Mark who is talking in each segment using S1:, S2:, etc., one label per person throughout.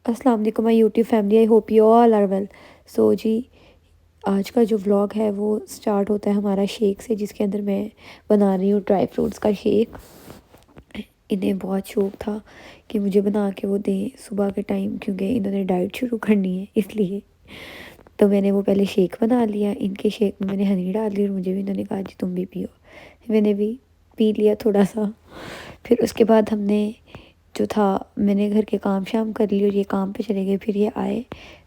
S1: अस्सलाम वालेकुम my YouTube family, I hope you all are well. So जी, आज का जो व्लॉग है वो स्टार्ट होता है हमारा शेक से, जिसके अंदर मैं बना रही हूँ ड्राई फ्रूट्स का शेक। इन्हें बहुत शौक था कि मुझे बना के वो दें सुबह के टाइम, क्योंकि इन्होंने डाइट शुरू करनी है इसलिए। तो मैंने वो पहले शेक बना लिया, इनके शेक में मैंने हनी डाल दी और मुझे भी इन्होंने कहा जी तुम भी पियो। मैंने भी पी लिया थोड़ा सा। फिर उसके बाद हमने जो था, मैंने घर के काम शाम कर लिए और ये काम पे चले गए। फिर ये आए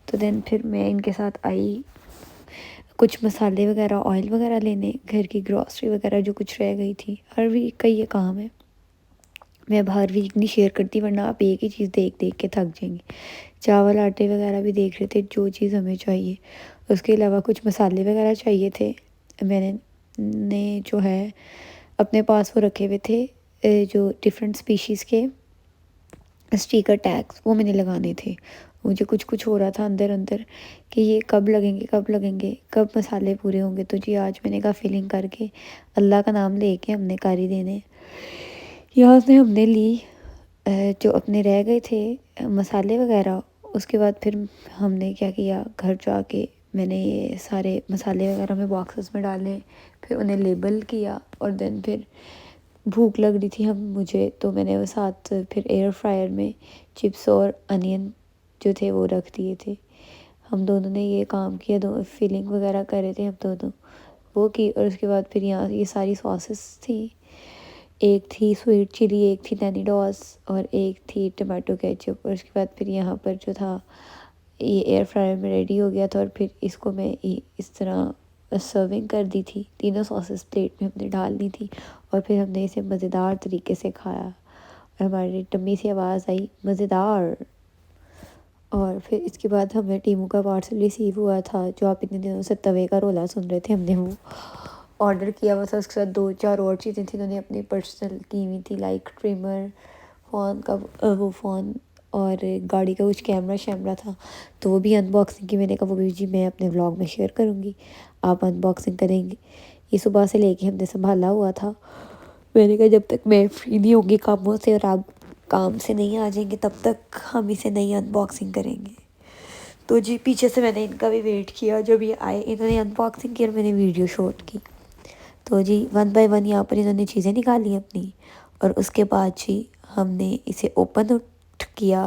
S1: तो देन फिर मैं इनके साथ आई कुछ मसाले वगैरह, ऑयल वगैरह लेने, घर की ग्रॉसरी वगैरह जो कुछ रह गई थी। हर वीक का ये काम है, मैं अब हर वीक नहीं शेयर करती वरना आप एक ही चीज़ देख देख के थक जाएंगे। चावल आटे वगैरह भी देख रहे थे जो चीज़ हमें चाहिए। उसके अलावा कुछ मसाले वगैरह चाहिए थे। मैंने जो है अपने पास वो रखे हुए थे, जो डिफरेंट स्पीशीज़ के स्टिकर टैग्स, वो मैंने लगाने थे। मुझे कुछ कुछ हो रहा था अंदर अंदर कि ये कब लगेंगे कब लगेंगे, कब मसाले पूरे होंगे। तो जी आज मैंने कहा फीलिंग करके अल्लाह का नाम लेके हमने कर ही देने। यहाँ से हमने ली जो अपने रह गए थे मसाले वगैरह। उसके बाद फिर हमने क्या किया, घर जाके मैंने ये सारे मसाले वगैरह में बॉक्सेस में डाले, फिर उन्हें लेबल किया। और देन फिर भूख लग रही थी मुझे, तो मैंने वो साथ फिर एयर फ्रायर में चिप्स और अनियन जो थे वो रख दिए थे। हम दोनों ने ये काम किया, दो फिलिंग वगैरह कर रहे थे हम दोनों, वो की। और उसके बाद फिर यहाँ ये सारी सॉसेस थी, एक थी स्वीट चिली, एक थी नैनीडॉस और एक थी टमाटो केचप। और उसके बाद फिर यहाँ पर जो था ये एयर फ्रायर में रेडी हो गया था। और फिर इसको मैं इस तरह सर्विंग कर दी थी, तीनों सॉसेस प्लेट में हमने डाल दी थी। और फिर हमने इसे मज़ेदार तरीके से खाया और हमारी टम्मी से आवाज़ आई मज़ेदार। और फिर इसके बाद हमें टीमू का पार्सल रिसीव हुआ था, जो आप इतने दिनों से तवे का रोला सुन रहे थे, हमने वो ऑर्डर किया हुआ था। उसके साथ दो चार और चीज़ें थी उन्होंने अपनी पर्सनल की हुई थी, लाइक ट्रिमर, फ़ोन का वो फ़ोन और गाड़ी का कुछ कैमरा शैमरा था। तो वो भी अनबॉक्सिंग की। मैंने कहा वो भी जी मैं अपने व्लॉग में शेयर करूँगी, आप अनबॉक्सिंग करेंगे। ये सुबह से लेके हमने संभाला हुआ था। मैंने कहा जब तक मैं फ्री नहीं होंगी कामों से और आप काम से नहीं आ जाएंगे तब तक हम इसे नहीं अनबॉक्सिंग करेंगे। तो जी पीछे से मैंने इनका भी वेट किया, जब ये आए इन्होंने अनबॉक्सिंग की और मैंने वीडियो शूट की। तो जी वन बाय वन यहाँ पर इन्होंने चीज़ें निकाली अपनी। और उसके बाद जी हमने इसे ओपन किया।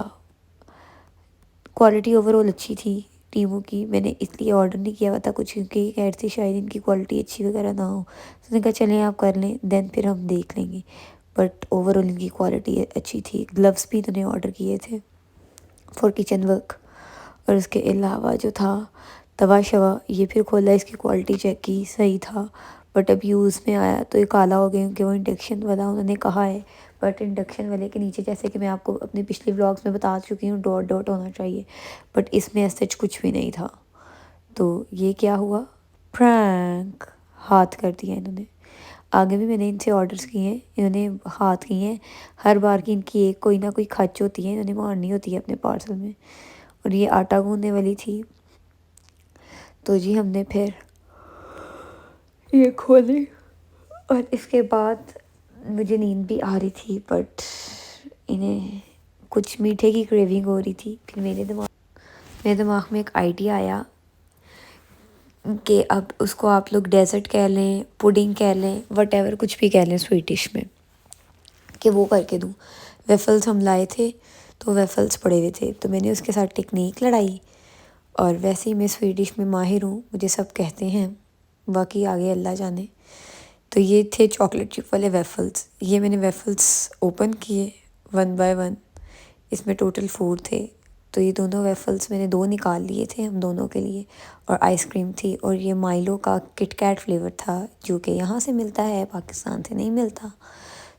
S1: क्वालिटी ओवरऑल अच्छी थी टीमू की। मैंने इसलिए ऑर्डर नहीं किया हुआ था कुछ, क्योंकि कह रही थी शायद इनकी क्वालिटी अच्छी वगैरह ना हो। तो उसने कहा चलें आप कर लें, देन फिर हम देख लेंगे। बट ओवरऑल इनकी क्वालिटी अच्छी थी। ग्लव्स भी इन्होंने ऑर्डर किए थे फॉर किचन वर्क। और उसके अलावा जो था तवा शवा, ये फिर खोला, इसकी क्वालिटी चेक की, सही था। बट अब यूज़ में आया तो ये काला हो गया, क्योंकि वो इंडक्शन वाला उन्होंने कहा है। बट इंडक्शन वाले के नीचे, जैसे कि मैं आपको अपने पिछले व्लॉग्स में बता चुकी हूँ, डॉट डॉट होना चाहिए, बट इसमें सच कुछ भी नहीं था। तो ये क्या हुआ, प्रैंक हाथ कर दिया इन्होंने। आगे भी मैंने इनसे ऑर्डर्स किए हैं, इन्होंने हाथ किए हैं। हर बार की इनकी एक कोई ना कोई खच होती है, इन्होंने मारनी होती है अपने पार्सल में। और ये आटा गूंदने वाली थी। तो जी हमने फिर ये खोली और इसके बाद मुझे नींद भी आ रही थी, बट इन्हें कुछ मीठे की क्रेविंग हो रही थी। फिर मेरे दिमाग में एक आइडिया आया कि अब उसको आप लोग डेजर्ट कह लें, पुडिंग कह लें, वटेवर कुछ भी कह लें स्वीट डिश में, कि वो करके दूँ। वेफल्स हम लाए थे तो वेफल्स पड़े हुए थे, तो मैंने उसके साथ टेक्निक लड़ाई। और वैसे ही मैं स्वीट डिश में माहिर हूँ, मुझे सब कहते हैं, बाकी आगे अल्लाह जाने। तो ये थे चॉकलेट चिप वाले वेफल्स। ये मैंने वेफल्स ओपन किए वन बाय वन, इसमें टोटल 4 थे। तो ये दोनों वेफल्स मैंने 2 निकाल लिए थे हम दोनों के लिए। और आइसक्रीम थी, और ये माइलो का किटकैट फ्लेवर था, जो कि यहाँ से मिलता है, पाकिस्तान से नहीं मिलता।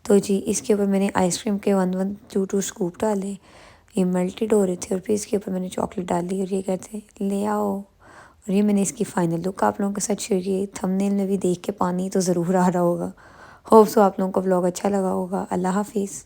S1: तो जी इसके ऊपर मैंने आइसक्रीम के 1 1 2 2 स्कूप डाले, ये मेल्टेड हो रहे थे। और फिर इसके ऊपर मैंने चॉकलेट डाली और ये कहते ले आओ। और ये मैंने इसकी फ़ाइनल लुक आप लोगों के साथ शेयर की। थंबनेल में भी देख के पानी तो ज़रूर आ रहा होगा। होप सो आप लोगों को व्लॉग अच्छा लगा होगा। अल्लाह हाफिज़।